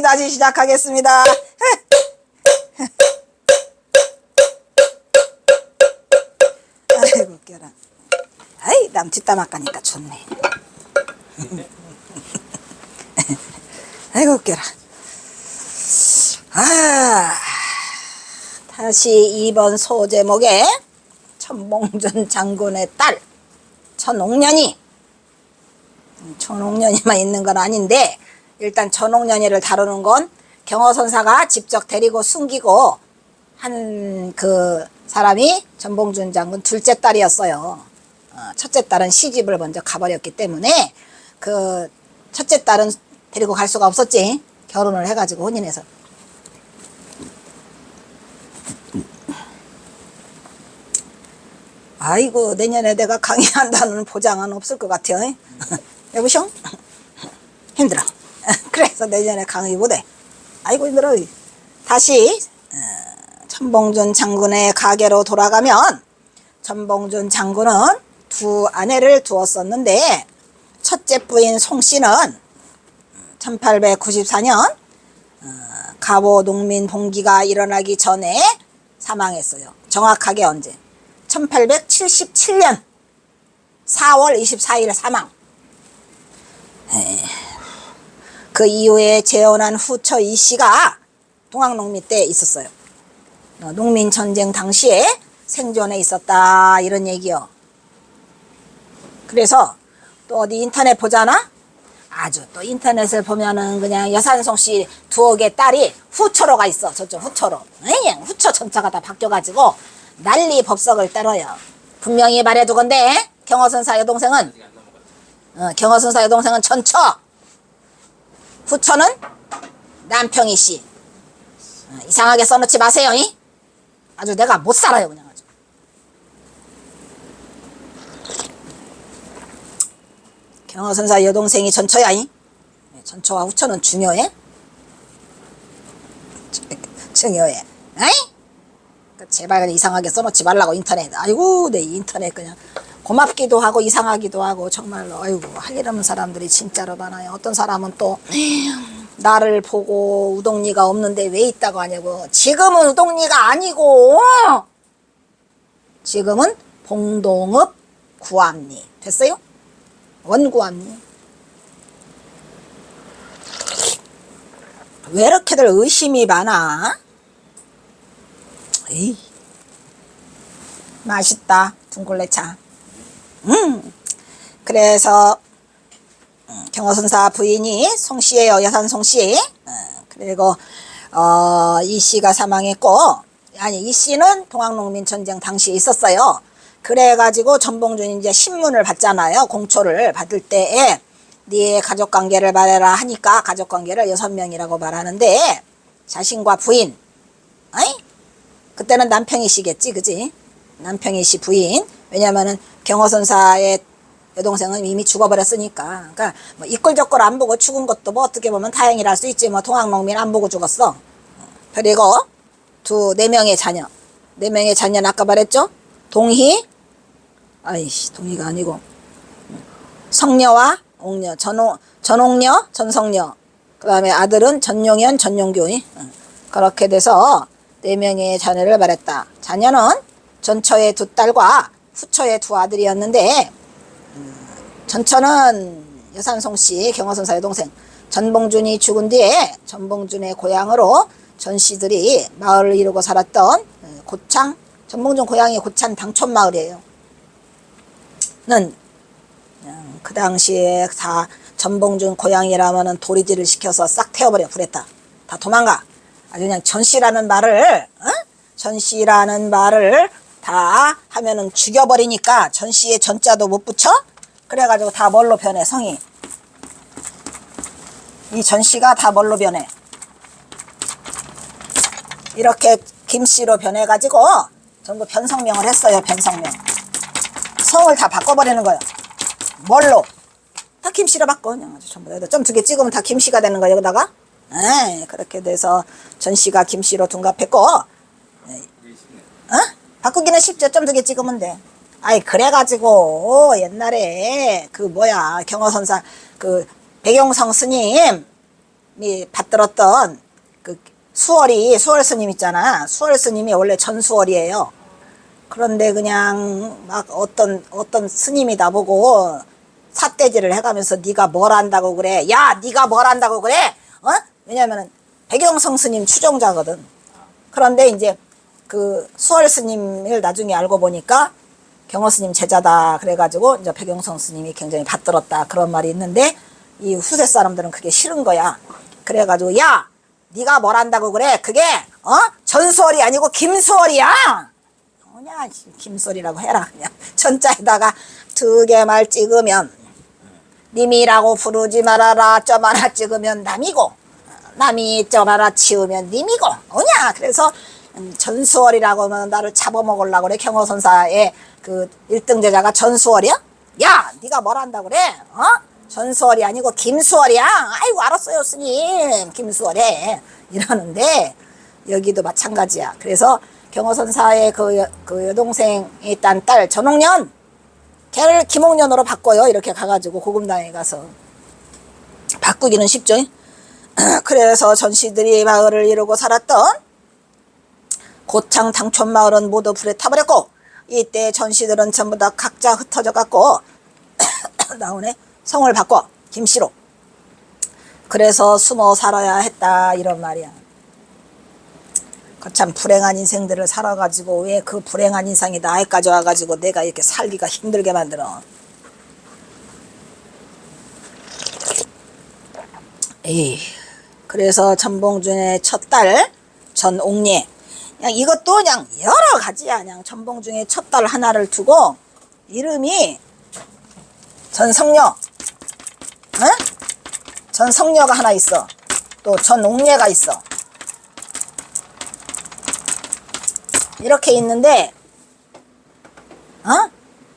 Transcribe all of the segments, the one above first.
다시 시작하겠습니다. 아이고 웃겨라. 아이 남 뒷담화 까니까 좋네. 아이고 웃겨라. 다시 2번 소제목에 천봉준 장군의 딸 천옥년이, 천옥년이만 있는 건 아닌데 일단 천옥년이를 다루는 건 경허선사가 직접 데리고 숨기고 한 그 사람이 천봉준 장군 둘째 딸이었어요. 첫째 딸은 시집을 먼저 가버렸기 때문에 그 첫째 딸은 데리고 갈 수가 없었지. 결혼을 해가지고 혼인해서. 아이고 내년에 내가 강의한다는 보장은 없을 것 같아요. 여보쇼? 힘들어. 그래서 내년에 강의 못해. 아이고 힘들어. 다시 천봉준 장군의 가계로 돌아가면, 천봉준 장군은 두 아내를 두었었는데 첫째 부인 송씨는 1894년 갑오 농민 봉기가 일어나기 전에 사망했어요. 정확하게 언제? 1877년 4월 24일 사망. 그 이후에 재혼한 후처 이씨가 동학농민 때 있었어요. 농민전쟁 당시에 생존해 있었다 이런 얘기요. 그래서 또 어디 인터넷 보잖아? 아주 또 인터넷을 보면은 그냥 여산송씨 두억의 딸이 후처로가 있어. 저쪽 후처로. 그냥 후처 전차가 다 바뀌어가지고 난리 법석을 떨어요. 분명히 말해두건데 경허선사 여동생은 경허선사 여동생은 전처, 후처는 남평이씨. 이상하게 써놓지 마세요. 아주 내가 못 살아요 그냥. 아주 경허선사 여동생이 전처야. 전처와 후처는 중요해. 중요해. 제발 이상하게 써놓지 말라고 인터넷. 아이고 내 인터넷 그냥 고맙기도 하고 이상하기도 하고 정말로. 아이고 할 일 없는 사람들이 진짜로 많아요. 어떤 사람은 또 나를 보고 우동리가 없는데 왜 있다고 하냐고. 지금은 우동리가 아니고 지금은 봉동읍 구암리 됐어요? 원구암리. 왜 이렇게들 의심이 많아? 에이, 맛있다 둥글레차. 그래서 경허선사 부인이 송씨예요. 여산 송씨. 그리고 이 씨가 사망했고, 아니 이 씨는 동학농민 전쟁 당시에 있었어요. 그래가지고 천봉준이 이제 신문을 받잖아요. 공초를 받을 때에 네 가족관계를 말해라 하니까 가족관계를 6명이라고 말하는데 자신과 부인, 그때는 남평이 씨겠지, 그지? 남평이 씨 부인. 왜냐면은 경허선사의 여동생은 이미 죽어버렸으니까. 그러니까 뭐 이끌저끌 안 보고 죽은 것도 뭐 어떻게 보면 다행이라 할 수 있지. 뭐 동학농민 안 보고 죽었어. 그리고 네 명의 자녀. 4명의 자녀는 아까 말했죠? 동희, 동희가 아니고 성녀와 옥녀, 전옥녀, 전성녀. 그 다음에 아들은 전용현, 전용교. 그렇게 돼서 4명의 자녀를 말했다. 자녀는 전처의 2딸과 후처의 2아들이었는데, 전처는 여산송씨 경허선사의 동생 전봉준이 죽은 뒤에 전봉준의 고향으로 전씨들이 마을을 이루고 살았던 고창, 전봉준 고향이 고창 당촌마을이에요. 그 당시에 다 전봉준 고향이라면은 도리지를 시켜서 싹 태워버려. 불에다 다 도망가. 아주 그냥 전씨라는 말을 전씨라는 말을 다 하면은 죽여버리니까 전씨의 전자도 못 붙여. 그래가지고 다 뭘로 변해? 성이. 이 전씨가 다 뭘로 변해? 이렇게 김씨로 변해가지고 전부 변성명을 했어요. 변성명. 성을 다 바꿔버리는 거예요. 뭘로? 다 김씨로 바꿔. 그냥 아주 전부 다 점 2개 찍으면 다 김씨가 되는 거예요. 여기다가. 그렇게 돼서 전씨가 김씨로 둔갑했고, 바꾸기는 쉽죠. 점 2개 찍으면 돼. 그래가지고 옛날에 그 뭐야 경허선사 그 백용성 스님 받들었던 그 수월 스님 있잖아. 수월 스님이 원래 전수월이에요. 그런데 그냥 막 어떤 스님이 나보고 삿대질을 해가면서 네가 뭘 안다고 그래? 야, 네가 뭘 안다고 그래? 어? 왜냐면은 백영성 스님 추종자거든. 그런데 이제 그 수월 스님을 나중에 알고 보니까 경호 스님 제자다. 그래가지고 이제 백영성 스님이 굉장히 받들었다. 그런 말이 있는데 이 후세 사람들은 그게 싫은 거야. 그래가지고 야, 네가 뭘 안다고 그래? 그게 전수월이 아니고 김수월이야. 뭐냐, 김수월이라고 해라. 그냥 전자에다가 2개 말 찍으면 님이라고 부르지 말아라. 점 하나 찍으면 남이고 남이 점 하나 치우면 님이고 뭐냐. 그래서 전수월이라고 하면 나를 잡아먹으려고 그래. 경호선사의 그 1등 제자가 전수월이야? 야, 네가 뭘 한다고 그래? 전수월이 아니고 김수월이야. 아이고 알았어요 스님, 김수월에 이러는데 여기도 마찬가지야. 그래서 경호선사의 그 여동생이 딴 딸 전옥년, 걔를 김옥년으로 바꿔요. 이렇게 가가지고 고금당에 가서 바꾸기는 쉽죠. 그래서 전시들이 마을을 이루고 살았던 고창 당촌 마을은 모두 불에 타버렸고 이때 전시들은 전부 다 각자 흩어져 갖고 나오네, 성을 바꿔 김씨로. 그래서 숨어 살아야 했다 이런 말이야. 참 불행한 인생들을 살아가지고 왜 그 불행한 인생이 나에까지 와가지고 내가 이렇게 살기가 힘들게 만들어. 에이, 그래서 전봉준의 첫 딸 전옥례, 그냥 이것도 그냥 여러 가지야. 그냥 전봉준의 첫 딸 하나를 두고 이름이 전성녀, 응? 전성녀가 하나 있어. 또 전옥례가 있어. 이렇게 있는데,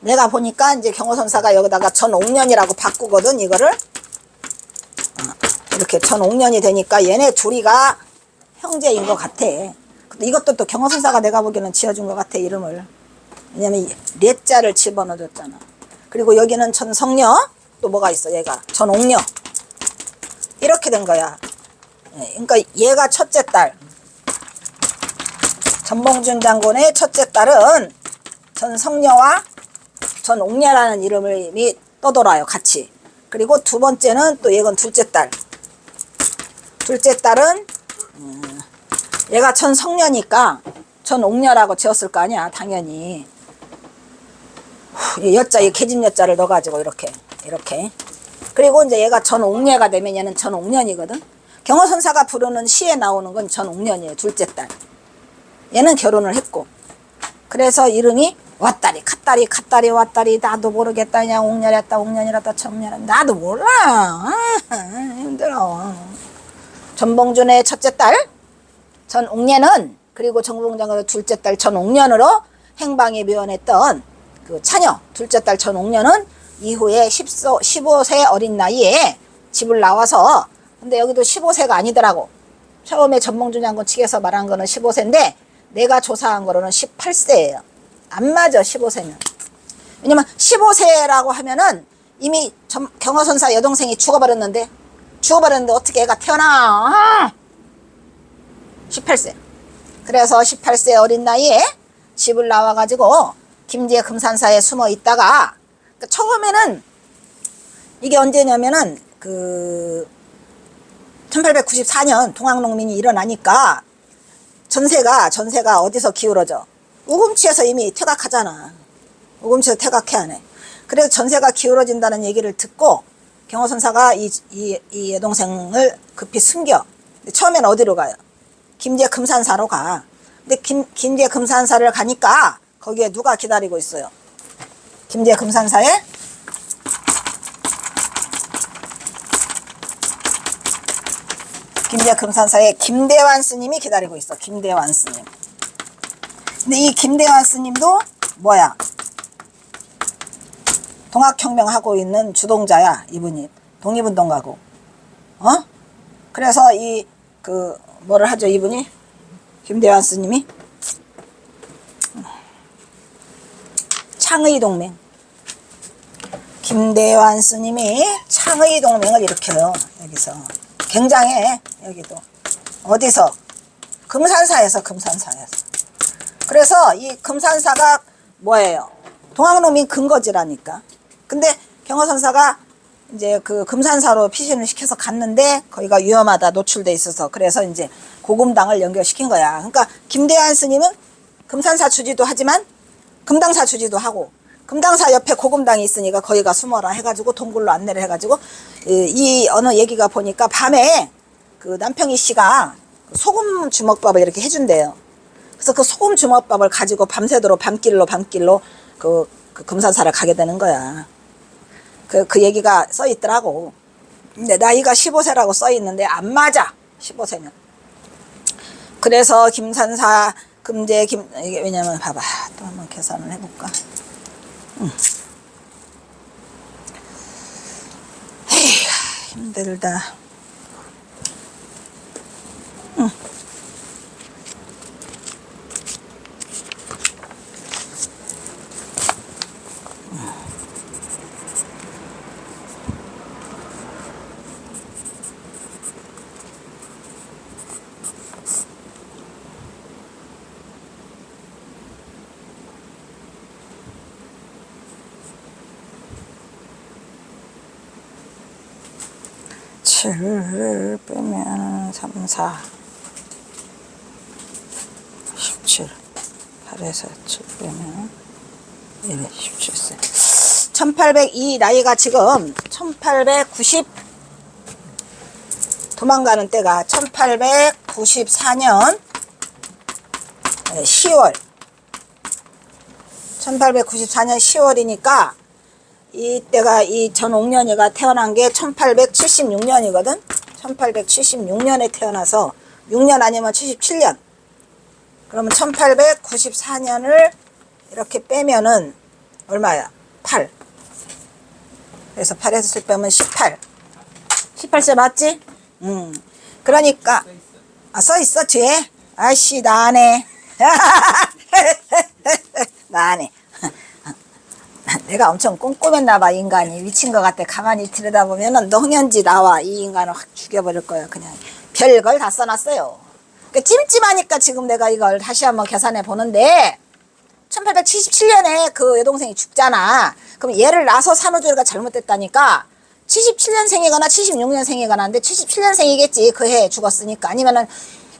내가 보니까 이제 경호선사가 여기다가 전옥년이라고 바꾸거든, 이거를. 이렇게 전옥년이 되니까 얘네 둘이가 형제인 것 같아. 근데 이것도 또 경호선사가 내가 보기에는 지어준 것 같아, 이름을. 왜냐면 례자를 집어넣어줬잖아. 그리고 여기는 전성녀, 또 뭐가 있어, 얘가. 전옥녀. 이렇게 된 거야. 그러니까 얘가 첫째 딸. 전봉준 장군의 첫째 딸은 전성녀와 전옥녀라는 이름이 떠돌아요, 같이. 그리고 두 번째는 또 얘건 둘째 딸. 둘째 딸은 얘가 전성녀니까 전옥녀라고 지었을 거 아니야, 당연히. 여자, 이 계집 여자를 넣어가지고 이렇게. 그리고 이제 얘가 전옥녀가 되면 얘는 전옥년이거든. 경호선사가 부르는 시에 나오는 건 전옥년이에요, 둘째 딸. 얘는 결혼을 했고. 그래서 이름이 왔다리 갓다리 왔다리 나도 모르겠다. 그냥 옥년이었다 옥년이었다 천년이었다 나도 몰라. 힘들어. 전봉준의 첫째 딸 전옥례는, 그리고 전봉준의 둘째 딸 전옥년으로 행방이 묘연했던 그 차녀 둘째 딸 전옥년은 이후에 15세 어린 나이에 집을 나와서, 근데 여기도 15세가 아니더라고. 처음에 전봉준 장군 측에서 말한 거는 15세인데 내가 조사한 거로는 18세예요. 안 맞아, 15세면. 왜냐면 15세라고 하면은 이미 경호선사 여동생이 죽어버렸는데 어떻게 애가 태어나? 18세. 그래서 18세 어린 나이에 집을 나와가지고 김제 금산사에 숨어 있다가, 그러니까 처음에는 이게 언제냐면은 그 1894년 동학농민이 일어나니까 전세가 어디서 기울어져? 우금치에서 이미 퇴각하잖아. 우금치에서 퇴각해야 하네. 그래서 전세가 기울어진다는 얘기를 듣고 경호선사가 이 여동생을 급히 숨겨. 처음엔 어디로 가요? 김제 금산사로 가. 근데 김제 금산사를 가니까 거기에 누가 기다리고 있어요? 김제 금산사에 김대환 스님이 기다리고 있어. 김대환 스님. 근데 이 김대환 스님도 뭐야? 동학혁명하고 있는 주동자야, 이분이. 독립운동가고. 그래서 뭐를 하죠, 이분이? 김대환 스님이? 창의동맹. 김대환 스님이 창의동맹을 일으켜요, 여기서. 굉장해. 여기도 어디서 금산사에서 그래서 이 금산사가 뭐예요? 동학농민 근거지라니까. 근데 경허선사가 이제 그 금산사로 피신을 시켜서 갔는데 거기가 위험하다, 노출돼 있어서. 그래서 이제 고금당을 연결시킨 거야. 그러니까 김대환 스님은 금산사 주지도 하지만 금당사 주지도 하고, 금당사 옆에 고금당이 있으니까 거기가 숨어라 해가지고 동굴로 안내를 해가지고, 이 어느 얘기가 보니까 밤에 그 남평희 씨가 소금 주먹밥을 이렇게 해준대요. 그래서 그 소금 주먹밥을 가지고 밤새도록 밤길로 그 금산사를 가게 되는 거야. 그 얘기가 써 있더라고. 근데 나이가 15세라고 써 있는데 안 맞아. 15세면. 그래서 김산사 금제 이게 왜냐면 봐봐. 또 한번 계산을 해볼까. 에이, 힘들다. 응. 를 빼면 3, 4 17 8에서 7 빼면 1, 17세 1802 나이가 지금 1890 도망가는 때가 1894년 10월 1894년 10월이니까 이때가 이 전옥년이가 태어난 게 1876년이거든. 1876년에 태어나서 6년 아니면 77년. 그러면 1894년을 이렇게 빼면은 얼마야? 8. 그래서 8에서 7 빼면 18. 18세 맞지? 그러니까 써 있어 뒤에. 아이씨 나 안 해. 나 안 해. 내가 엄청 꼼꼼했나 봐. 인간이 미친 것 같아. 가만히 들여다보면은 노년지 나와. 이 인간을 확 죽여버릴 거야. 그냥 별걸 다 써놨어요. 그러니까 찜찜하니까 지금 내가 이걸 다시 한번 계산해 보는데 1877년에 그 여동생이 죽잖아. 그럼 얘를 낳아서 산후조리가 잘못됐다니까 77년생이거나 76년생이거나 한데 77년생이겠지. 그 해에 죽었으니까. 아니면은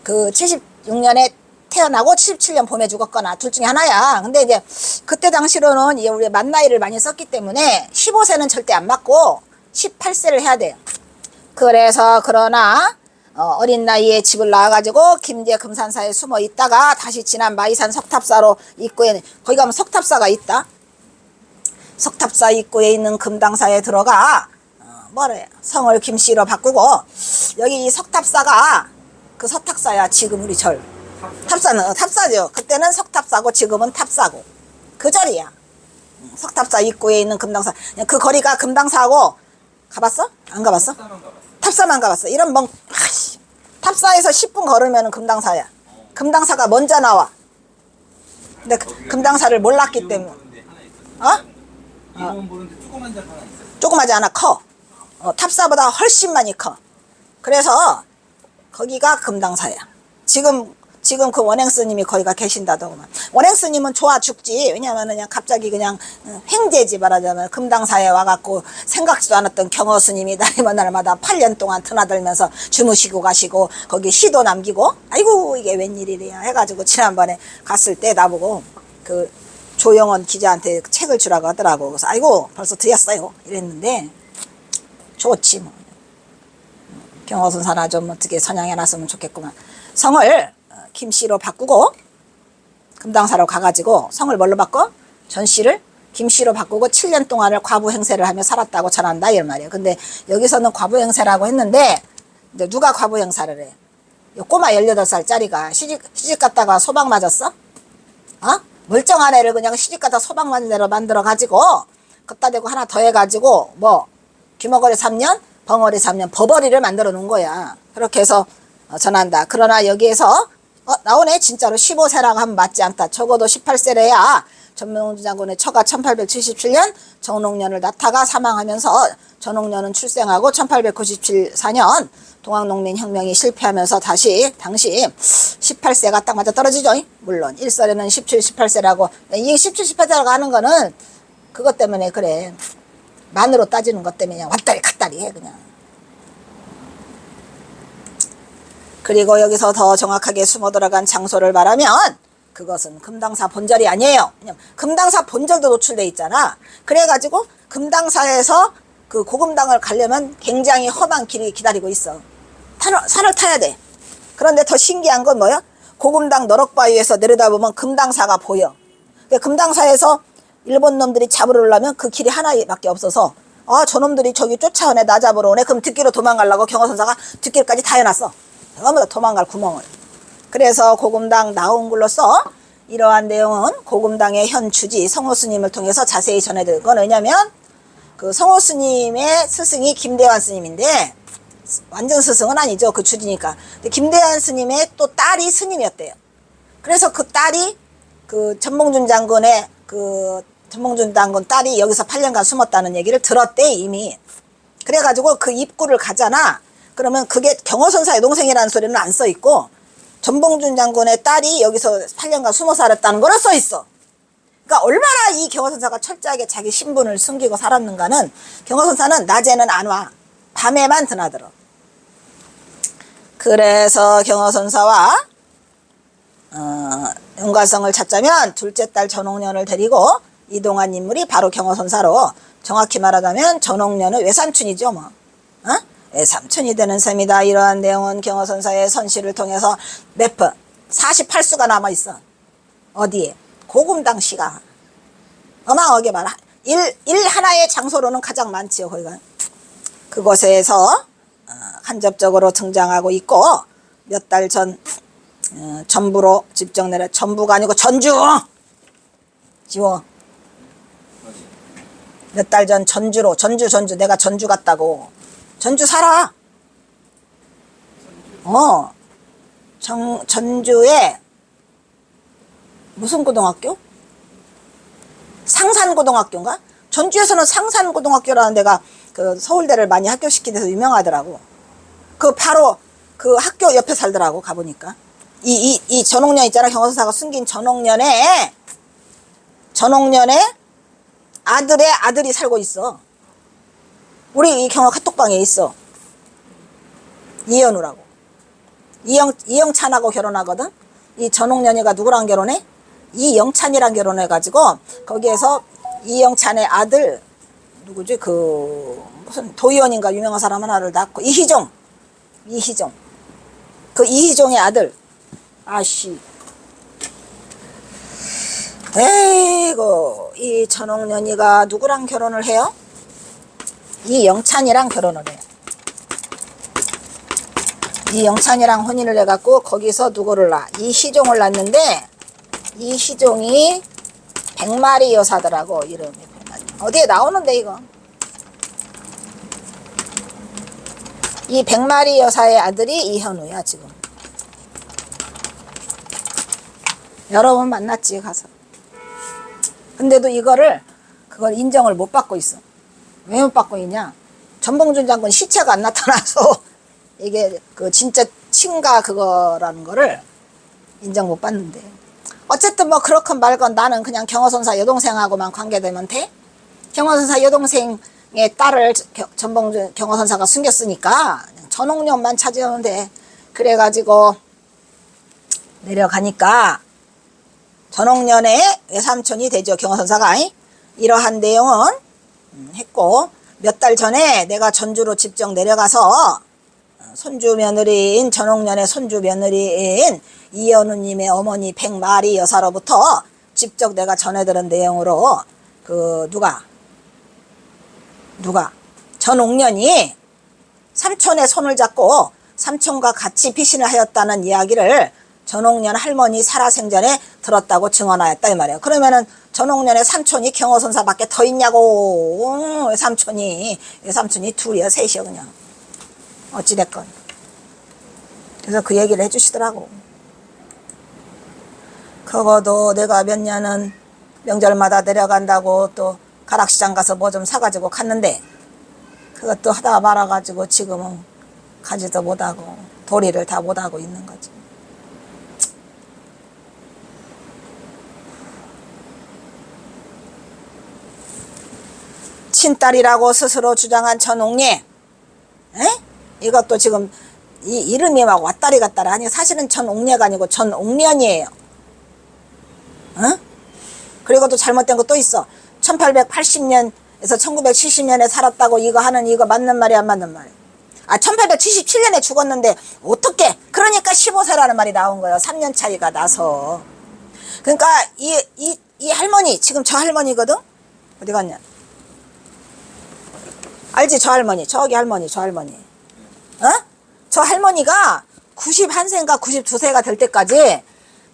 그 76년에 태어나고 77년 봄에 죽었거나 둘 중에 하나야. 근데 이제 그때 당시로는 우리 만 나이를 많이 썼기 때문에 15세는 절대 안 맞고 18세를 해야 돼요. 그래서 그러나 어린 나이에 집을 나와가지고 김제 금산사에 숨어 있다가 다시 지난 마이산 석탑사로 입구에 거기 가면 석탑사가 있다. 석탑사 입구에 있는 금당사에 들어가 뭐래 성을 김씨로 바꾸고 여기 이 석탑사가 그 서탁사야. 지금 우리 절 탑사는 탑사죠. 그때는 석탑사고 지금은 탑사고 그 절이야. 석탑사 입구에 있는 금당사. 그 거리가 금당사하고 가봤어? 안 가봤어? 탑사만 가봤어. 이런 멍 탑사에서 10분 걸으면 금당사야. 금당사가 먼저 나와. 근데 금당사를 몰랐기 때문에 이름 보는데 조그만 절 하나 있어요. 조그마지 않아. 커. 탑사보다 훨씬 많이 커. 그래서 거기가 금당사야. 지금 그 원행스님이 거기가 계신다더구만. 원행스님은 좋아 죽지. 왜냐면은 그냥 갑자기 그냥 횡재지 말하자면 금당사에 와갖고 생각지도 않았던 경허스님이 날이면 날마다 8년 동안 드나들면서 주무시고 가시고 거기 시도 남기고 아이고 이게 웬일이래요 해가지고 지난번에 갔을 때 나보고 그 조영원 기자한테 책을 주라고 하더라고. 그래서 아이고 벌써 드렸어요 이랬는데 좋지 뭐. 경허선사나 좀 어떻게 선양해놨으면 좋겠구만. 성을 김씨로 바꾸고 금당사로 가가지고 성을 뭘로 바꿔? 전씨를 김씨로 바꾸고 7년 동안을 과부 행세를 하며 살았다고 전한다 이런 말이에요. 근데 여기서는 과부 행세라고 했는데 근데 누가 과부 행사를 해? 요 꼬마 18살짜리가 시집 갔다가 소방 맞았어? 멀쩡한 애를 그냥 시집 갔다 소방 맞은 대로 만들어가지고 걷다 대고 하나 더 해가지고 뭐 귀머거리 3년 벙어리 3년 버버리를 만들어 놓은 거야. 그렇게 해서 전한다. 그러나 여기에서 나오네. 진짜로 15세라고 하면 맞지 않다. 적어도 18세래야 전명준 장군의 처가 1877년 정록년을 낳다가 사망하면서 전옥년은 출생하고 1894년 동학농민혁명이 실패하면서 다시 당시 18세가 딱 맞아 떨어지죠. 물론 일설에는 17, 18세라고 이 17, 18세라고 하는 거는 그것 때문에 그래. 만으로 따지는 것 때문에 그냥 왔다리 갔다리 해 그냥. 그리고 여기서 더 정확하게 숨어 들어간 장소를 말하면 그것은 금당사 본절이 아니에요. 금당사 본절도 노출돼 있잖아. 그래가지고 금당사에서 그 고금당을 가려면 굉장히 험한 길이 기다리고 있어. 산을 타야 돼. 그런데 더 신기한 건 뭐야? 고금당 너럭바위에서 내려다보면 금당사가 보여. 금당사에서 일본 놈들이 잡으러 오려면 그 길이 하나밖에 없어서 저놈들이 저기 쫓아오네 나 잡으러 오네. 그럼 뒷길로 도망가려고 경호선사가 뒷길까지 다 해놨어. 전부 다 도망갈 구멍을. 그래서 고금당 나온글로써 이러한 내용은 고금당의 현 주지 성호스님을 통해서 자세히 전해드릴 건 왜냐면 그 성호스님의 스승이 김대환 스님인데 완전 스승은 아니죠. 그 주지니까. 근데 김대환 스님의 또 딸이 스님이었대요. 그래서 그 딸이 그 전봉준 장군의 그 전봉준 장군 딸이 여기서 8년간 숨었다는 얘기를 들었대 이미. 그래가지고 그 입구를 가잖아. 그러면 그게 경호선사 여동생이라는 소리는 안 써있고 전봉준 장군의 딸이 여기서 8년간 숨어 살았다는 거는 써있어. 그러니까 얼마나 이 경호선사가 철저하게 자기 신분을 숨기고 살았는가는 경호선사는 낮에는 안 와. 밤에만 드나들어. 그래서 경호선사와 윤가성을 찾자면 둘째 딸 전옥년을 데리고 이동한 인물이 바로 경호선사로 정확히 말하자면 전옥년의 외삼촌이죠 뭐. 외삼촌이 되는 셈이다. 이러한 내용은 경호선사의 선시를 통해서 몇 번 48수가 남아있어. 어디에? 고금당 시가 어마어마하게 많아. 일 하나의 장소로는 가장 많지요. 거기가 그곳에서 간접적으로 등장하고 있고 몇 달 전 전부로 집정 내려 전부가 아니고 전주 지워. 몇 달 전 전주로 전주 내가 전주 갔다고. 전주 살아. 전주에 무슨 고등학교? 상산고등학교인가? 전주에서는 상산고등학교라는 데가 그 서울대를 많이 학교시킨 데서 유명하더라고. 그 바로 그 학교 옆에 살더라고 가보니까. 이 전옥년 있잖아. 경호선사가 숨긴 전옥년에 아들의 아들이 살고 있어. 우리 이 경호 카톡방에 있어. 이현우라고. 이영찬하고 결혼하거든. 이 전옥년이가 누구랑 결혼해? 이영찬이랑 결혼해가지고 거기에서 이영찬의 아들 누구지? 그 무슨 도의원인가 유명한 사람 하나를 낳고 이희종 그 이희종의 아들. 아씨 에이고 이 전옥년이가 누구랑 결혼을 해요? 이영찬이랑 결혼을 해요. 이영찬이랑 혼인을 해갖고 거기서 누구를 낳아? 이희종을 낳는데 이희종이 백마리 여사더라고. 이름이 어디에 나오는데 이거. 이 백마리 여사의 아들이 이현우야 지금. 여러 번 만났지 가서. 근데도 그걸 인정을 못 받고 있어. 왜 못 받고 있냐? 전봉준 장군 시체가 안 나타나서 이게 그 진짜 친가 그거라는 거를 인정 못 받는데. 어쨌든 뭐 그렇건 말건 나는 그냥 경호선사 여동생하고만 관계되면 돼? 경호선사 여동생의 딸을 전봉준 경호선사가 숨겼으니까 전옥년만 찾으면 돼. 그래가지고 내려가니까 전옥년의 외삼촌이 되죠. 경호선사가. 이러한 내용은 했고 몇 달 전에 내가 전주로 직접 내려가서 손주 며느리인 전옥년의 손주 며느리인 이현우님의 어머니 백마리 여사로부터 직접 내가 전해들은 내용으로 그 누가 전옥년이 삼촌의 손을 잡고 삼촌과 같이 피신을 하였다는 이야기를 전옥년 할머니 살아생전에 들었다고 증언하였다 이 말이에요. 그러면은 전옥년의 삼촌이 경호선사밖에 더 있냐고. 외삼촌이 둘이야 셋이야 그냥. 어찌됐건. 그래서 그 얘기를 해주시더라고. 그거도 내가 몇 년은 명절마다 내려간다고 또 가락시장 가서 뭐 좀 사가지고 갔는데 그것도 하다가 말아가지고 지금은 가지도 못하고 도리를 다 못하고 있는 거지. 친딸이라고 스스로 주장한 전옥례, 이것도 지금 이 이름이 막 왔다리 갔다리 하니 사실은 전옥례가 아니고 전옥련이에요. 그리고 또 잘못된 거 또 있어. 1880년에서 1970년에 살았다고 이거 하는 이거 맞는 말이 안 맞는 말이야. 1877년에 죽었는데 어떻게? 그러니까 15세라는 말이 나온 거예요. 3년 차이가 나서. 그러니까 이 할머니, 지금 저 할머니거든? 어디 갔냐? 알지? 저 할머니, 저기 할머니, 저 할머니. 저 할머니가 91세인가 92세가 될 때까지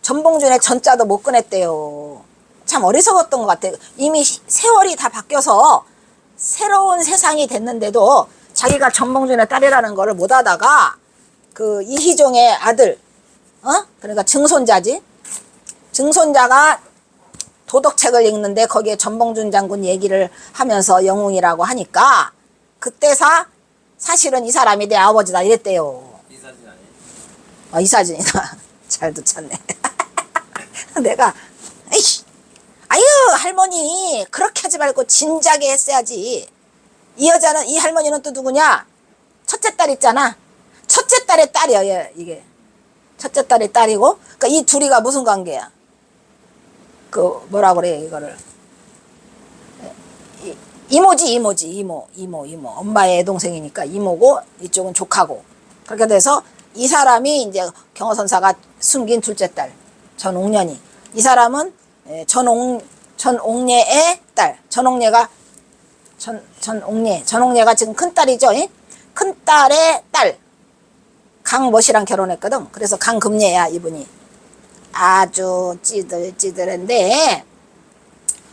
전봉준의 전자도 못 꺼냈대요. 참 어리석었던 것 같아. 이미 세월이 다 바뀌어서 새로운 세상이 됐는데도 자기가 전봉준의 딸이라는 거를 못 하다가 그 이희종의 아들, 그러니까 증손자지. 증손자가 도덕책을 읽는데 거기에 전봉준 장군 얘기를 하면서 영웅이라고 하니까 그때사 사실은 이 사람이 내 아버지다 이랬대요. 이 사진 아니에요? 이 사진이다. 잘도 찾네. 내가 에이씨, 아유 할머니 그렇게 하지 말고 진작에 했어야지. 이 여자는, 이 할머니는 또 누구냐? 첫째 딸 있잖아. 첫째 딸의 딸이야 이게. 첫째 딸의 딸이고, 그러니까 이 둘이가 무슨 관계야? 그 뭐라 그래 이거를. 이모지 이모. 엄마의 동생이니까 이모고 이쪽은 조카고. 그렇게 돼서 이 사람이 이제 경호선사가 숨긴 둘째 딸 전옥련이. 이 사람은 전옥례의 딸. 전옥례가 지금 큰 딸이죠. 큰 딸의 딸 강멋이랑 결혼했거든. 그래서 강금례야 이분이. 아주 찌들찌들한데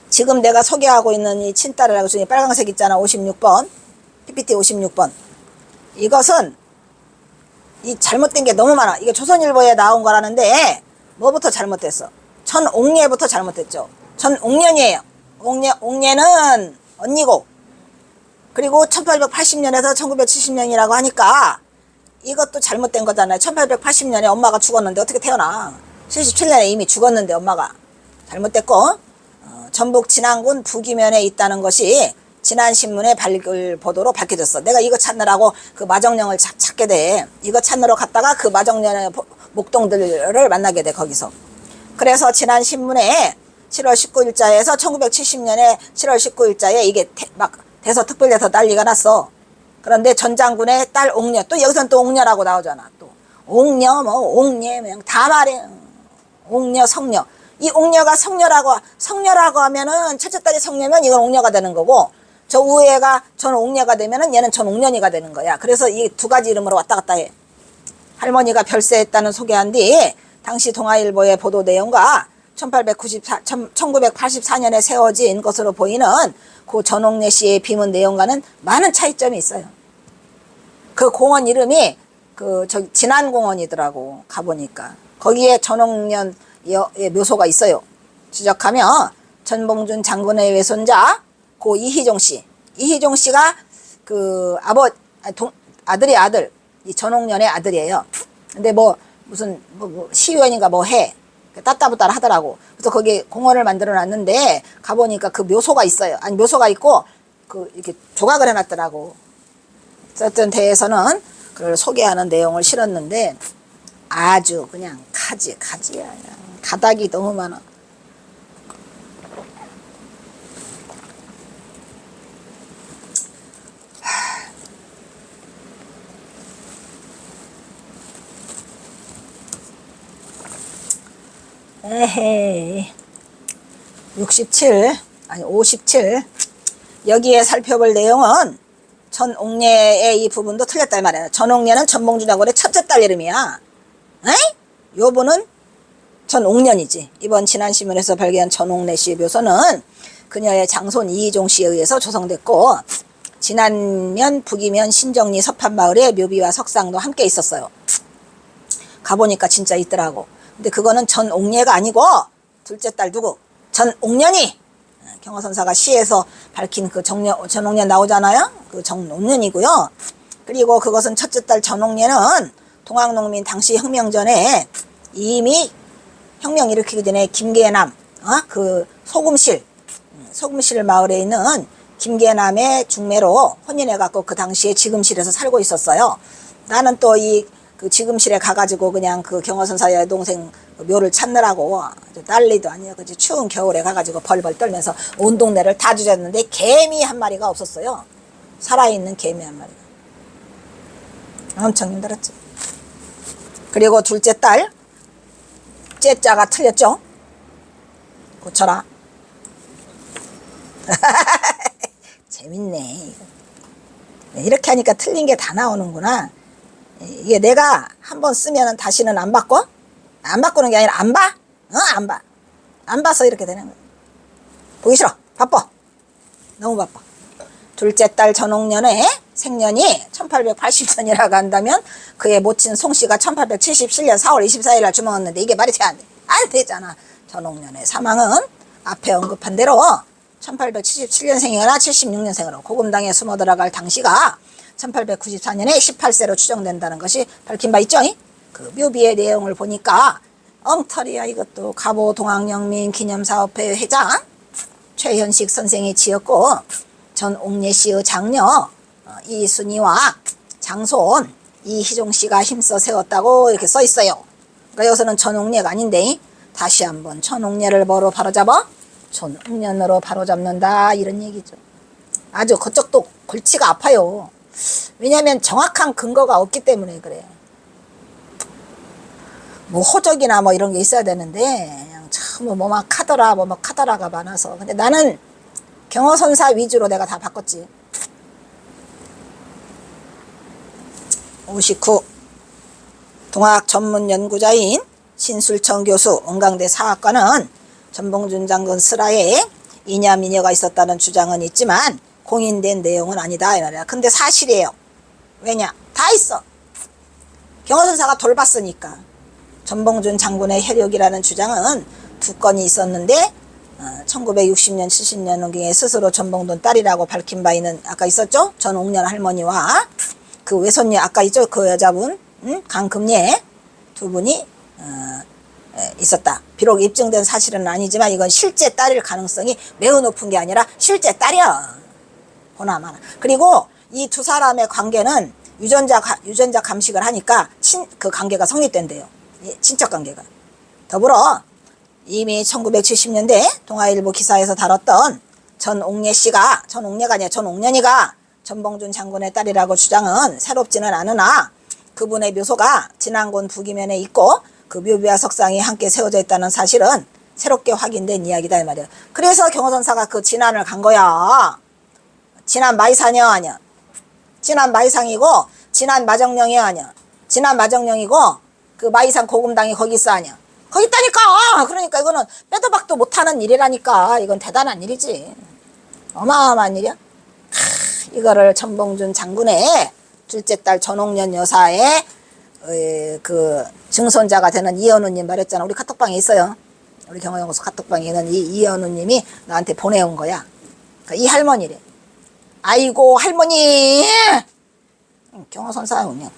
지금 내가 소개하고 있는 이 친딸이라고 중에 빨강색 있잖아. 56번 PPT 56번. 이것은 이 잘못된 게 너무 많아. 이게 조선일보에 나온 거라는데 뭐부터 잘못됐어? 전옥례부터 잘못됐죠. 전옥련이에요. 옥례는 언니고, 그리고 1880년에서 1970년이라고 하니까 이것도 잘못된 거잖아요. 1880년에 엄마가 죽었는데 어떻게 태어나? 77년에 이미 죽었는데 엄마가. 잘못됐고, 전북 진안군 북이면에 있다는 것이 진안신문의 발굴 보도로 밝혀졌어. 내가 이거 찾느라고 그 마정령을 찾게 돼. 이거 찾느러 갔다가 그 마정령의 목동들을 만나게 돼 거기서. 그래서 진안신문에 7월 19일자에서 1970년에 7월 19일자에 이게 막 대서특별해서 난리가 났어. 그런데 전 장군의 딸 옥녀, 또 여기서는 또 옥녀라고 나오잖아. 또 옥녀 뭐 옥녀 다 말해. 옥녀 성녀. 이 옥녀가 성녀라고 하면은 첫째 딸이 성녀면 이건 옥녀가 되는 거고, 저 우애가 전 옥녀가 되면은 얘는 전 옥년이가 되는 거야. 그래서 이 두 가지 이름으로 왔다 갔다 해. 할머니가 별세했다는 소개한 뒤 당시 동아일보의 보도 내용과 1984년에 세워진 것으로 보이는 그 전옥례 씨의 비문 내용과는 많은 차이점이 있어요. 그 공원 이름이 저기 진안공원이더라고. 가보니까 거기에 전옥련의 묘소가 있어요. 지적하면 전봉준 장군의 외손자 고 이희종 씨가 그 아들이 이 전옥련의 아들이에요. 근데 무슨 시의원인가 해. 따따부따 하더라고. 그래서 거기 공원을 만들어 놨는데 가보니까 그 묘소가 있어요. 아니 묘소가 있고 이렇게 조각을 해놨더라고. 어떤 대에서는 그걸 소개하는 내용을 실었는데 아주 그냥 가지야. 그냥 가닥이 너무 많아. 에헤이. 57 여기에 살펴볼 내용은 전옥례의 이 부분도 틀렸다 이 말이야. 전옥례는 전봉준 장군의 첫째 딸 이름이야. 요분은 전옥련이지. 이번 진안신문에서 발견한 전옥례 씨의 묘소는 그녀의 장손 이희종 씨에 의해서 조성됐고, 진안면 북이면 신정리 서판마을에 묘비와 석상도 함께 있었어요. 가보니까 진짜 있더라고. 근데 그거는 전옥례가 아니고 둘째 딸 누구? 전옥년이. 경허선사가 시에서 밝힌 그 전옥년 나오잖아요. 그 전옥년이고요. 그리고 그것은 첫째 딸 전옥년은 동학농민 당시 혁명 전에 이미 혁명 일으키기 전에 김계남 그 소금실 마을에 있는 김계남의 중매로 혼인해 갖고 그 당시에 지금실에서 살고 있었어요. 나는 또 그 지금실에 가가지고 그냥 그 경허선사의 동생 묘를 찾느라고 난리도 아니야. 그치? 추운 겨울에 가가지고 벌벌 떨면서 온 동네를 다 뒤졌는데 개미 한 마리가 없었어요. 살아있는 개미 한 마리가. 엄청 힘들었지. 그리고 둘째 딸 째자가 틀렸죠? 고쳐라. 재밌네. 이렇게 하니까 틀린 게 다 나오는구나. 이게 내가 한번 쓰면은 다시는 안 바꿔? 안 바꾸는 게 아니라 안 봐? 안 봐. 안 봐서 이렇게 되는 거야. 보기 싫어. 바빠. 너무 바빠. 둘째 딸 전옥년의 생년이 1880년이라고 한다면 그의 모친 송씨가 1877년 4월 24일 날 주먹었는데 이게 말이 돼? 안 돼? 안 되잖아. 전옥년의 사망은 앞에 언급한 대로 1877년생이거나 76년생으로 고금당에 숨어 들어갈 당시가 1894년에 18세로 추정된다는 것이 밝힌 바 있죠. 그 묘비의 내용을 보니까 엉터리야. 이것도 가보 동학영민 기념사업회 회장 최현식 선생이 지었고 전옥례씨의 장녀 이순이와 장손 이희종씨가 힘써 세웠다고 이렇게 써 있어요. 그러니까 여기서는 전옥례가 아닌데 다시 한번 전옥례를 뭐로 바로잡아? 전옥년으로 바로잡는다 이런 얘기죠. 아주 그쪽도 골치가 아파요. 왜냐하면 정확한 근거가 없기 때문에 그래. 뭐 호적이나 뭐 이런 게 있어야 되는데 그냥 참 뭐막 카더라 뭐 카더라가 많아서. 근데 나는 경허선사 위주로 내가 다 바꿨지. 59. 동학 전문 연구자인 신술청 교수 은강대 사학과는 전봉준 장군 슬하에 이냐미녀가 있었다는 주장은 있지만 공인된 내용은 아니다 이 말이야. 근데 사실이에요. 왜냐? 다 있어. 경허선사가 돌봤으니까. 전봉준 장군의 혈육이라는 주장은 2건이 있었는데 1960년 70년경에 스스로 전봉준 딸이라고 밝힌 바 있는 아까 있었죠? 전옥년 할머니와 그 외손녀 아까 있죠? 그 여자분 강금예 두 분이 있었다. 비록 입증된 사실은 아니지만 이건 실제 딸일 가능성이 매우 높은 게 아니라 실제 딸이야. 보나마나. 그리고 이 두 사람의 관계는 유전자 감식을 하니까 그 관계가 성립된대요. 친척 관계가. 더불어 이미 1970년대 동아일보 기사에서 다뤘던 전옥례가 아니라 전옥년이가 전봉준 장군의 딸이라고 주장은 새롭지는 않으나 그분의 묘소가 진안군 북이면에 있고 그 묘비와 석상이 함께 세워져 있다는 사실은 새롭게 확인된 이야기다 이 말이야. 그래서 경허선사가 그 진안을 간 거야. 진안 마이사녀 아니야. 진안 마이상이고 진안 마정령이 아니야. 진안 마정령이고 그 마이상 고금당이 거기 있어 아니야. 거기 있다니까. 그러니까 이거는 빼도 박도 못하는 일이라니까. 이건 대단한 일이지. 어마어마한 일이야. 이거를 전봉준 장군의 둘째 딸 전옥년 여사의 그 증손자가 되는 이현우님 말했잖아. 우리 카톡방에 있어요. 우리 경허연구소 카톡방에 있는 이 이현우님이 나한테 보내온 거야. 그러니까 이 할머니래. 아이고 할머니. 경허선사 그냥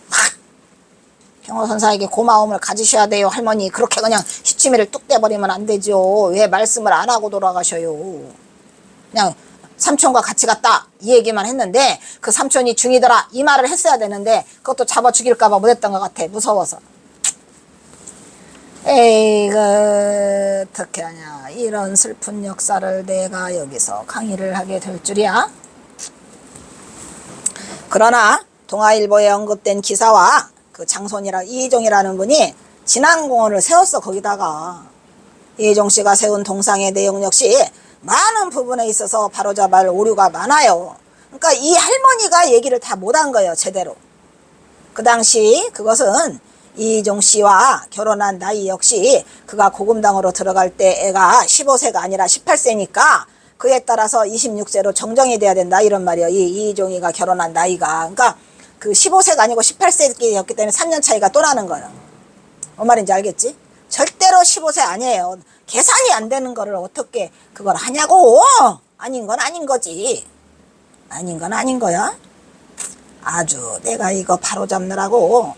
경허선사에게 고마움을 가지셔야 돼요. 할머니 그렇게 그냥 시치미를 뚝 떼버리면 안 되죠. 왜 말씀을 안 하고 돌아가셔요. 그냥 삼촌과 같이 갔다 이 얘기만 했는데 그 삼촌이 중이더라 이 말을 했어야 되는데 그것도 잡아 죽일까봐 못했던 것 같아. 무서워서. 에이 어떻게 하냐. 이런 슬픈 역사를 내가 여기서 강의를 하게 될 줄이야. 그러나 동아일보에 언급된 기사와 그 장손이라 이희종이라는 분이 진안공원을 세웠어. 거기다가 이희종씨가 세운 동상의 내용 역시 많은 부분에 있어서 바로잡을 오류가 많아요. 그러니까 이 할머니가 얘기를 다 못한 거예요. 제대로. 그 당시 그것은 이희종씨와 결혼한 나이 역시 그가 고금당으로 들어갈 때 애가 15세가 아니라 18세니까 그에 따라서 26세로 정정이 돼야 된다 이런 말이에요. 이희종이가 결혼한 나이가. 그러니까 그 15세가 아니고 18세였기 때문에 3년 차이가 또 나는 거예요. 뭔 말인지 알겠지? 절대로 15세 아니에요. 계산이 안 되는 거를 어떻게 그걸 하냐고. 아닌 건 아닌 거지. 아닌 건 아닌 거야. 아주 내가 이거 바로 잡느라고.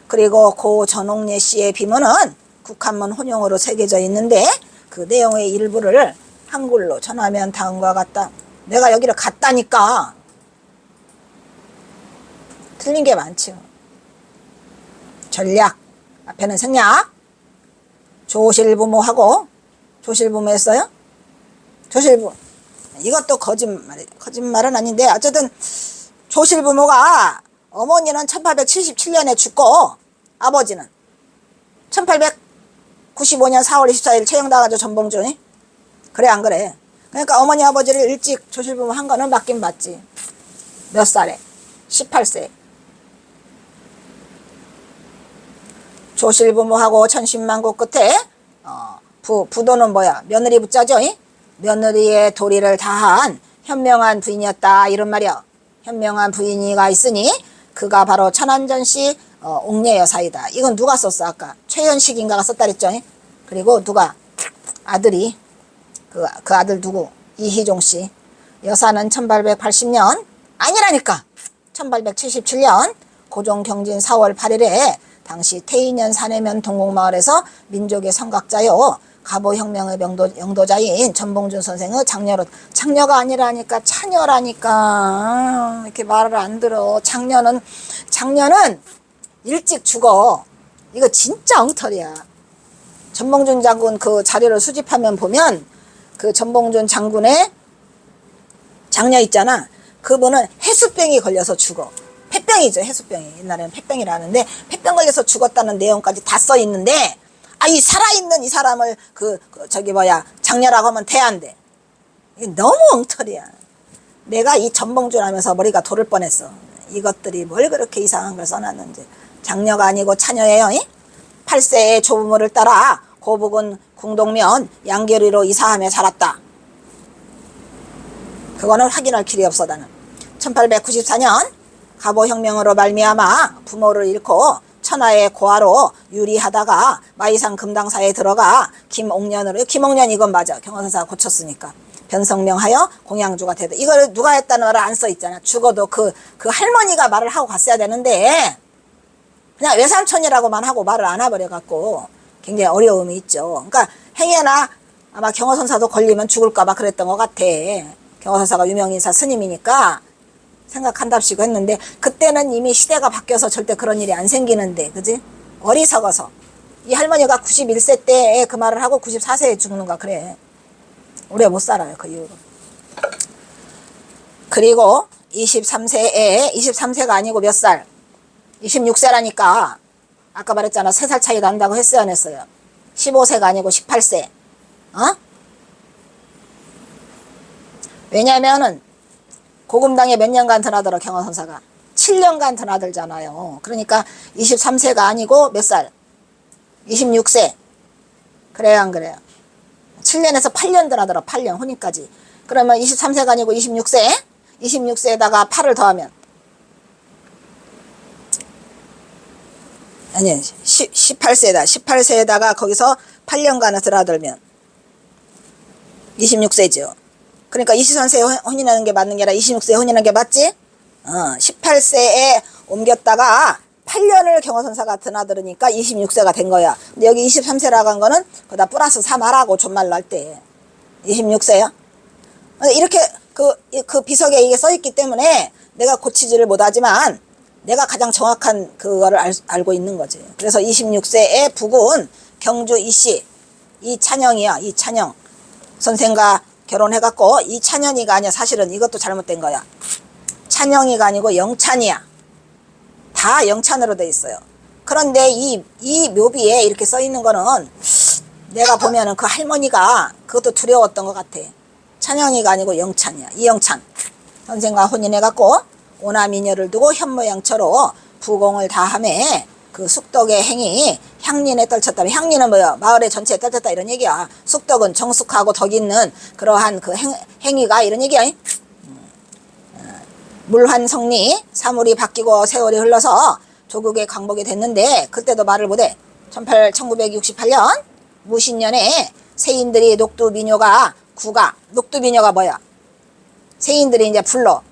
그리고 고 전옥례 씨의 비문은 국한문 혼용어로 새겨져 있는데 그 내용의 일부를 한글로 전하면 다음과 같다. 내가 여기를 갔다니까. 틀린 게 많죠. 전략, 앞에는 생략, 조실부모하고, 조실부모 했어요? 조실부, 이것도 거짓말은 아닌데, 어쨌든, 조실부모가 어머니는 1877년에 죽고, 아버지는 1895년 4월 24일 처형당하죠, 전봉준이. 그래, 안 그래? 그러니까 어머니, 아버지를 일찍 조실부모 한 거는 맞긴 맞지. 몇 살에? 18세. 조실부모하고 천신만고 끝에 부도는 뭐야? 며느리 부자죠? 며느리의 도리를 다한 현명한 부인이었다 이런 말이야. 현명한 부인이가 있으니 그가 바로 천안전시 옥녀 여사이다. 이건 누가 썼어? 아까 최연식인가가 썼다 그랬죠? 그리고 누가? 아들이 그 아들 누구? 이희종씨. 여사는 1880년 아니라니까 1877년 고종경진 4월 8일에 당시 태인현 사내면 동곡마을에서 민족의 성각자요 갑오혁명의 영도자인 전봉준 선생의 장녀가 아니라니까 차녀라니까. 이렇게 말을 안 들어. 장녀는 일찍 죽어. 이거 진짜 엉터리야. 전봉준 장군 그 자료를 수집하면 보면 그 전봉준 장군의 장녀 있잖아. 그분은 해수병이 걸려서 죽어. 폐병이죠, 해수병이. 옛날에는 폐병이라는데 폐병 걸려서 죽었다는 내용까지 다 써 있는데 이 살아있는 이 사람을 장녀라고 하면 돼, 안 돼? 이게 너무 엉터리야. 내가 이 전봉준 하면서 머리가 돌을 뻔했어. 이것들이 뭘 그렇게 이상한 걸 써놨는지. 장녀가 아니고 차녀예요. 8세의 조부모를 따라 고북은 궁동면 양계리로 이사하며 살았다. 그거는 확인할 길이 없어. 나는 1894년 갑오혁명으로 말미암아 부모를 잃고 천하의 고아로 유리하다가 마이산 금당사에 들어가 김옥년으로, 김옥년 이건 맞아. 경화선사가 고쳤으니까. 변성명하여 공양주가 되다. 이걸 누가 했다는 말을 안 써 있잖아. 죽어도 그 할머니가 말을 하고 갔어야 되는데 그냥 외삼촌이라고만 하고 말을 안 해버려갖고 굉장히 어려움이 있죠. 그러니까 행여나 아마 경화선사도 걸리면 죽을까봐 그랬던 것 같아. 경화선사가 유명인사 스님이니까 생각한답시고 했는데 그때는 이미 시대가 바뀌어서 절대 그런 일이 안 생기는데, 그지? 어리석어서. 이 할머니가 91세 때에 그 말을 하고 94세에 죽는가 그래. 오래 못 살아요, 그 이후로. 그리고 23세가 아니고 몇 살? 26세라니까 아까 말했잖아. 3살 차이 난다고 했어요, 안 했어요? 15세가 아니고 18세. 왜냐면은 고금당에 몇 년간 드나들어, 경화선사가 7년간 드나들잖아요. 그러니까 23세가 아니고 몇 살? 26세. 그래요, 안 그래요? 7년에서 8년 드나들어. 8년 혼인까지. 그러면 23세가 아니고 26세. 26세에다가 8을 더하면 아니 18세다. 18세에다가 거기서 8년간을 드나들면 26세죠. 그러니까 23세에 혼인하는 게 맞는 게 아니라 26세에 혼인하는 게 맞지? 18세에 옮겼다가 8년을 경화선사가 드나들으니까 26세가 된 거야. 근데 여기 23세라고 한 거는 거기다 플러스 3하라고 존말로 할 때 26세야. 이렇게 그 비석에 이게 써있기 때문에 내가 고치지를 못하지만 내가 가장 정확한 그거를 알고 있는 거지. 그래서 26세의 북은 경주 이씨 이찬영이야. 이찬영 선생과 결혼해갖고 이찬영이가 아니야. 사실은 이것도 잘못된 거야. 찬영이가 아니고 영찬이야. 다 영찬으로 돼 있어요. 그런데 이 묘비에 이렇게 써 있는 거는 내가 보면은 그 할머니가 그것도 두려웠던 것 같아. 찬영이가 아니고 영찬이야. 이영찬 선생과 혼인해갖고 오나미녀를 두고 현모양처로 부공을 다함에 그 숙덕의 행위 향린에 떨쳤다. 향린은 뭐야? 마을의 전체에 떨쳤다 이런 얘기야. 숙덕은 정숙하고 덕 있는 그러한 그 행위가 이런 얘기야. 물환성리 사물이 바뀌고 세월이 흘러서 조국의 광복이 됐는데 그때도 말을 못해. 1968년 무신년에 세인들이 녹두민요가 녹두민요가 뭐야? 세인들이 이제 불러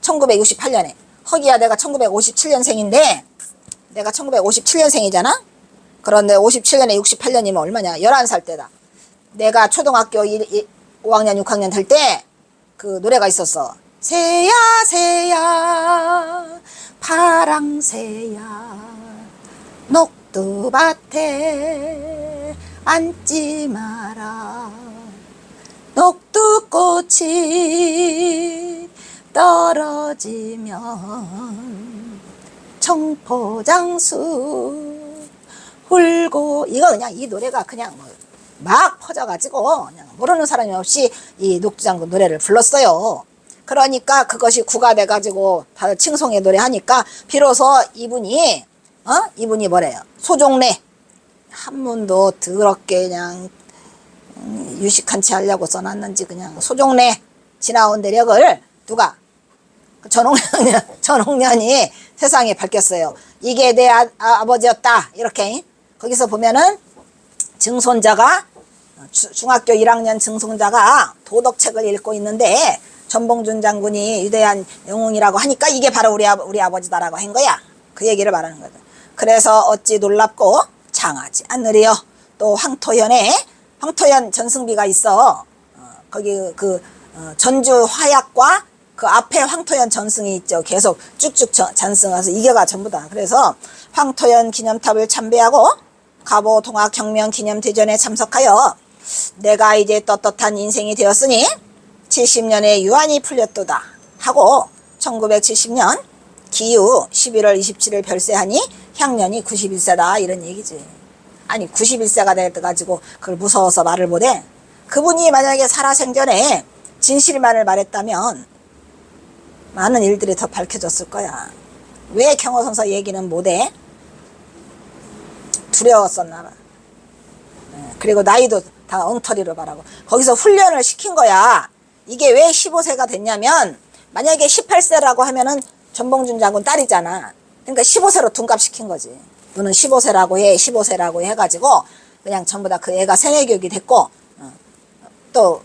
1968년에 허기야 내가 1957년생인데 내가 1957년생이잖아. 그런데 57년에 68년이면 얼마냐? 11살 때다. 내가 초등학교 5학년 6학년 될 때 그 노래가 있었어. 새야 새야 파랑새야 녹두밭에 앉지 마라 녹두꽃이 떨어지면 청포장수 훌고 이거 그냥 이 노래가 그냥 막 퍼져가지고 그냥 모르는 사람이 없이 이 녹두장군 노래를 불렀어요. 그러니까 그것이 구가 돼가지고 다들 칭송의 노래 하니까 비로소 이분이 뭐래요? 소종래 한문도 더럽게 그냥 유식한 채 하려고 써놨는지 그냥 소종래 지나온 대력을 누가 전홍련이 세상에 밝혔어요. 이게 내 아버지였다 이렇게. 거기서 보면은 증손자가 중학교 1학년 증손자가 도덕책을 읽고 있는데 전봉준 장군이 위대한 영웅이라고 하니까 이게 바로 우리 아버지다라고 한 거야. 그 얘기를 말하는 거죠. 그래서 어찌 놀랍고 장하지 않으리요. 또 황토현 전승비가 있어. 거기 전주 화약과 그 앞에 황토현 전승이 있죠. 계속 쭉쭉 전승해서 이게가 전부다. 그래서 황토현 기념탑을 참배하고 가보 동학 혁명 기념대전에 참석하여 내가 이제 떳떳한 인생이 되었으니 70년의 유한이 풀렸도다 하고 1970년 기유 11월 27일 별세하니 향년이 91세다 이런 얘기지. 아니 91세가 돼가지고 그걸 무서워서 말을 못해. 그분이 만약에 살아생전에 진실만을 말했다면 많은 일들이 더 밝혀졌을 거야. 왜 경호선사 얘기는 못해? 두려웠었나 봐. 그리고 나이도 다 엉터리로 말하고 거기서 훈련을 시킨 거야. 이게 왜 15세가 됐냐면 만약에 18세라고 하면은 전봉준 장군 딸이잖아. 그러니까 15세로 둔갑시킨 거지. 너는 15세라고 해 15세라고 해가지고 그냥 전부 다 그 애가 세뇌교육이 됐고 또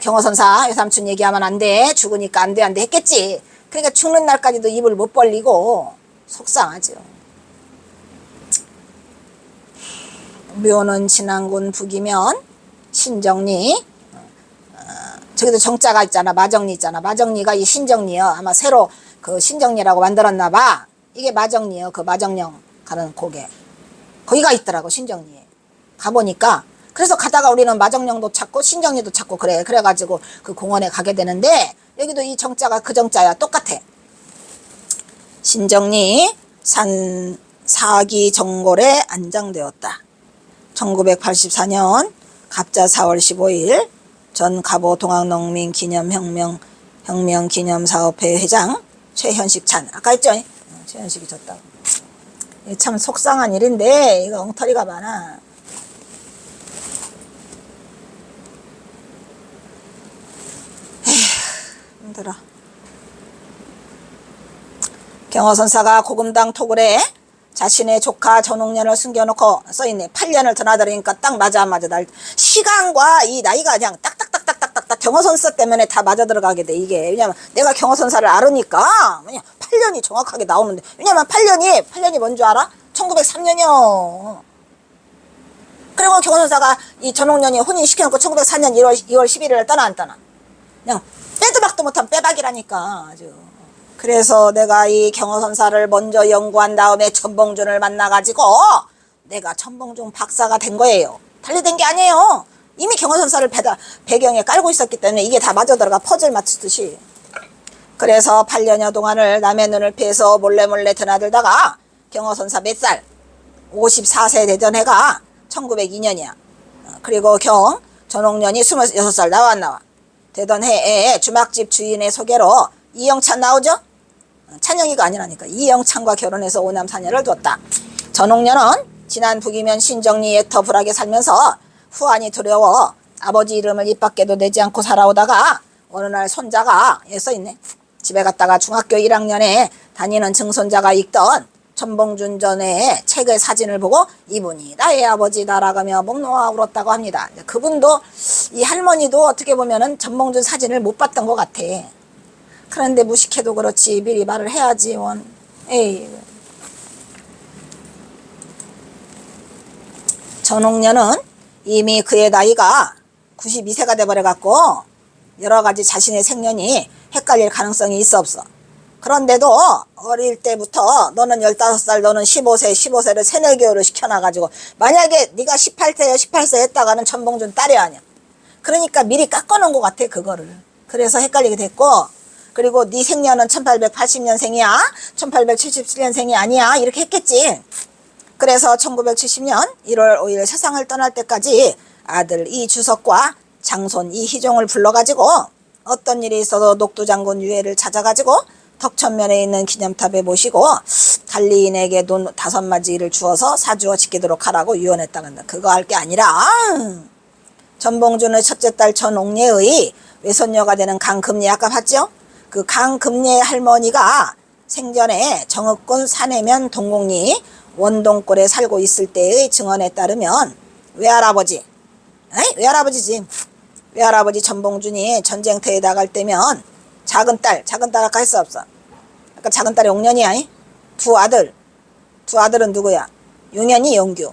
경호선사 외삼촌 얘기하면 안 돼 죽으니까 안 돼 했겠지. 그러니까 죽는 날까지도 입을 못 벌리고 속상하죠. 묘는 진안군 북이면 신정리 저기도 정자가 있잖아. 마정리 있잖아. 마정리가 이 신정리요. 아마 새로 그 신정리라고 만들었나 봐. 이게 마정리요. 그 마정령 가는 고개 거기가 있더라고. 신정리에 가보니까. 그래서 가다가 우리는 마정령도 찾고 신정리도 찾고 그래가지고 그 공원에 가게 되는데 여기도 이 정자가 그 정자야. 똑같아. 신정리 산 사기 정골에 안장되었다. 1984년 갑자 4월 15일 전 가보 동학농민 기념혁명 기념사업회 회장 최현식 찬. 아까 했죠? 최현식이 졌다고. 참 속상한 일인데 이거 엉터리가 많아. 에휴, 힘들어. 경호선사가 고금당 토굴에 자신의 조카 전홍년을 숨겨놓고 써있네. 8년을 드나들으니까 딱 맞아. 날 시간과 이 나이가 그냥 딱딱딱딱딱딱 경호선사 때문에 다 맞아 들어가게 돼. 이게 왜냐면 내가 경호선사를 알으니까 그냥 8년이 정확하게 나오는데 왜냐면 8년이 뭔 줄 알아? 1903년이요. 그리고 경호선사가 이 전홍년이 혼인시켜놓고 1904년 2월 11일을 떠나 안 떠나? 그냥 빼도 박도 못한 빼박이라니까 아주. 그래서 내가 이 경호선사를 먼저 연구한 다음에 전봉준을 만나가지고 내가 전봉준 박사가 된 거예요. 달리된 게 아니에요. 이미 경호선사를 배경에 깔고 있었기 때문에 이게 다 맞아 들어가 퍼즐 맞추듯이. 그래서 8년여 동안을 남의 눈을 피해서 몰래 드나들다가 경호선사 몇 살? 54세 되던 해가 1902년이야. 그리고 전홍년이 26살 나와. 되던 해에 주막집 주인의 소개로 이영찬 나오죠? 찬영이가 아니라니까. 이영찬과 결혼해서 5남 4녀를 뒀다. 전홍년은 지난 북이면 신정리 애터불하게 살면서 후환이 두려워 아버지 이름을 입 밖에도 내지 않고 살아오다가 어느 날 손자가 써있네. 집에 갔다가 중학교 1학년에 다니는 증손자가 읽던 전봉준 전의 책의 사진을 보고 이분이 나의 아버지다라고 하며 목 놓아 울었다고 합니다. 그분도 이 할머니도 어떻게 보면은 전봉준 사진을 못 봤던 것 같아. 그런데 무식해도 그렇지 미리 말을 해야지 원. 에이. 전옥년은 이미 그의 나이가 92세가 돼버려갖고 여러가지 자신의 생년이 헷갈릴 가능성이 있어 없어. 그런데도 어릴 때부터 너는 15살 너는 15세를 세네 개월을 시켜놔가지고 만약에 네가 18세 했다가는 전봉준 딸이 아니야. 그러니까 미리 깎아놓은 것 같아 그거를. 그래서 헷갈리게 됐고, 그리고 네 생년은 1880년생이야 1877년생이 아니야 이렇게 했겠지. 그래서 1970년 1월 5일 세상을 떠날 때까지 아들 이주석과 장손 이희종을 불러가지고 어떤 일이 있어도 녹두장군 유해를 찾아가지고 덕천면에 있는 기념탑에 모시고 달리인에게 돈 5마지를 주어서 사주어 지키도록 하라고 유언했다고 한다. 그거 할 게 아니라 전봉준의 첫째 딸 전옥례의 외손녀가 되는 강금례 아까 봤죠? 그 강금례 할머니가 생전에 정읍군 사내면 동곡리 원동골에 살고 있을 때의 증언에 따르면 외할아버지, 외할아버지지. 외할아버지 전봉준이 전쟁터에 나갈 때면 작은 딸 아까 했어 없어? 아까 작은 딸이 옥년이야. 두 아들은 누구야? 용현이 영규,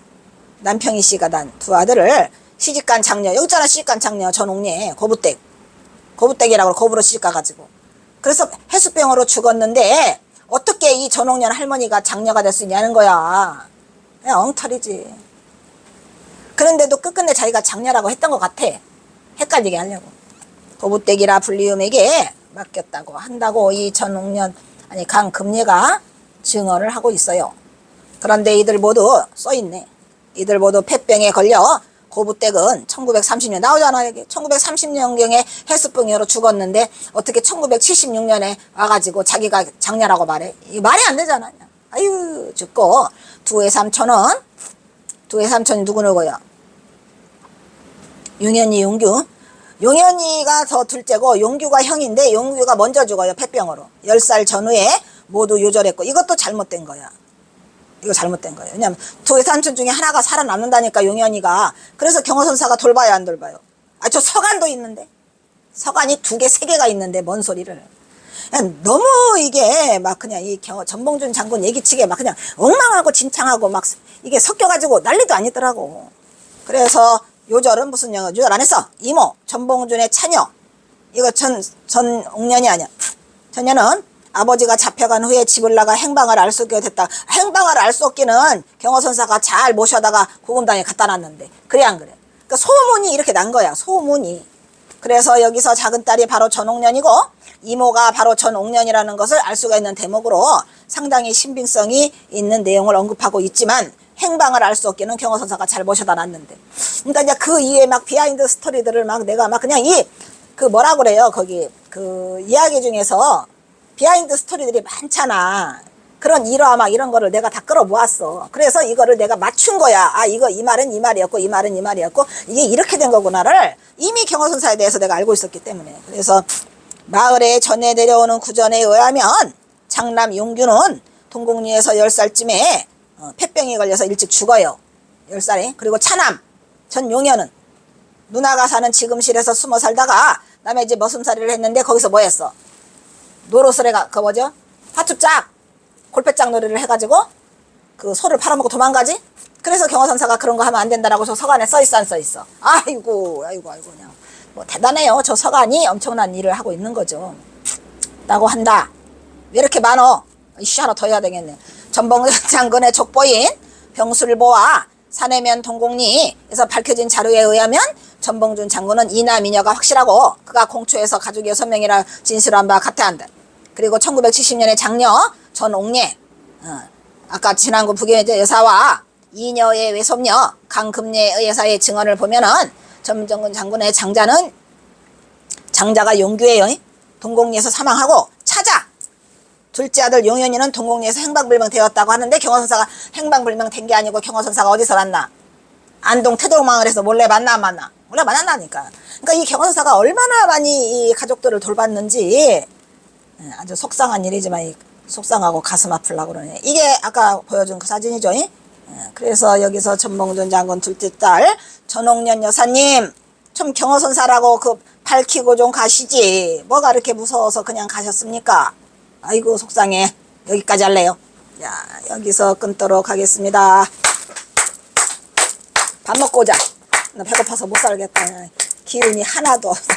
남평희 씨가 난 두 아들을 시집간 장녀, 여기 있잖아 시집간 장녀 전옥례 고부댁이라고 고부로 시집가가지고 그래서 해수병으로 죽었는데 어떻게 이 전옥년 할머니가 장녀가 될 수 있냐는 거야. 그냥 엉터리지. 그런데도 끝끝내 자기가 장녀라고 했던 것 같아. 헷갈리게 하려고. 고부댁이라 불리움에게 맡겼다고 한다고 이 전옥년 아니 강금례가 증언을 하고 있어요. 그런데 이들 모두 써있네. 이들 모두 폐병에 걸려 고부댁은 1930년 나오잖아 여기 1930년경에 해수병으로 죽었는데 어떻게 1976년에 와가지고 자기가 장녀라고 말해. 이 말이 안 되잖아. 아유 죽고 두 외삼촌이 누구누구야? 용현이 용규. 용현이가 더 둘째고 용규가 형인데 용규가 먼저 죽어요. 폐병으로 10살 전후에 모두 요절했고 이것도 잘못된 거야. 이거 잘못된 거예요. 왜냐면 두 외삼촌 중에 하나가 살아남는다니까 용현이가. 그래서 경호선사가 돌봐요 안 돌봐요? 저 서간도 있는데 서간이 2개 3개가 있는데 뭔 소리를. 그냥 너무 이게 막 그냥 이 전봉준 장군 얘기치게 막 그냥 엉망하고 진창하고 막 이게 섞여가지고 난리도 아니더라고. 그래서 요절은 무슨 요절 안 했어? 이모 전봉준의 차녀. 이거 전옥년이 아니야. 전녀는 아버지가 잡혀간 후에 집을 나가 행방을 알 수 없게 됐다. 행방을 알 수 없기는 경호선사가 잘 모셔다가 구금당에 갖다 놨는데 그래 안 그래? 그러니까 소문이 이렇게 난 거야. 소문이. 그래서 여기서 작은 딸이 바로 전옥년이고 이모가 바로 전옥년이라는 것을 알 수가 있는 대목으로 상당히 신빙성이 있는 내용을 언급하고 있지만 행방을 알 수 없기는 경호선사가 잘 모셔다 놨는데. 그러니까 이제 그 이후에 막 비하인드 스토리들을 막 내가 막 그냥 그 뭐라 그래요? 거기 그 이야기 중에서 비하인드 스토리들이 많잖아. 그런 일화 막 이런 거를 내가 다 끌어모았어. 그래서 이거를 내가 맞춘 거야. 이 말은 이 말이었고 이 말은 이 말이었고 이게 이렇게 된 거구나를 이미 경호선사에 대해서 내가 알고 있었기 때문에. 그래서 마을에 전해 내려오는 구전에 의하면 장남 용규는 동곡리에서 10살쯤에 폐병에 걸려서 일찍 죽어요. 10살에. 그리고 차남 전용현은 누나가 사는 지금실에서 숨어 살다가 남의 집 머슴살이를 했는데 거기서 뭐 했어? 노릇을 그 뭐죠? 화투짝 골패짝 놀이를 해가지고 그 소를 팔아먹고 도망가지? 그래서 경호선사가 그런 거 하면 안 된다라고 저 서간에 써있어 안 써있어? 아이고 그냥 뭐 대단해요. 저 서간이 엄청난 일을 하고 있는 거죠. 라고 한다. 왜 이렇게 많어? 이씨 하나 더 해야 되겠네. 전봉준 장군의 족보인 병술보와 사내면 동곡리에서 밝혀진 자료에 의하면 전봉준 장군은 이남이녀가 확실하고 그가 공초에서 가족 6명이라 진술한 바 같아 한다. 그리고 1970년에 장녀 전옥례 아까 진안군 부교의 여사와 이녀의 외손녀 강금례의 여사의 증언을 보면은 전봉준 장군의 장자가 용규예요. 동곡리에서 사망하고 차자 둘째 아들 용현이는 동곡리에서 행방불명 되었다고 하는데 경호선사가 행방불명 된 게 아니고 경호선사가 어디서 났나? 안동 태동마을에서 몰래 몰래 만났다니까. 그러니까 이 경호선사가 얼마나 많이 이 가족들을 돌봤는지 아주 속상한 일이지만 속상하고 가슴 아플라고 그러네. 이게 아까 보여준 그 사진이죠. 그래서 여기서 전봉준 장군 둘째 딸 전옥년 여사님 좀 경호선사라고 그 밝히고 좀 가시지. 뭐가 이렇게 무서워서 그냥 가셨습니까? 아이고 속상해. 여기까지 할래요. 자, 여기서 끊도록 하겠습니다. 밥 먹고 오자. 나 배고파서 못 살겠다. 기운이 하나도 없어.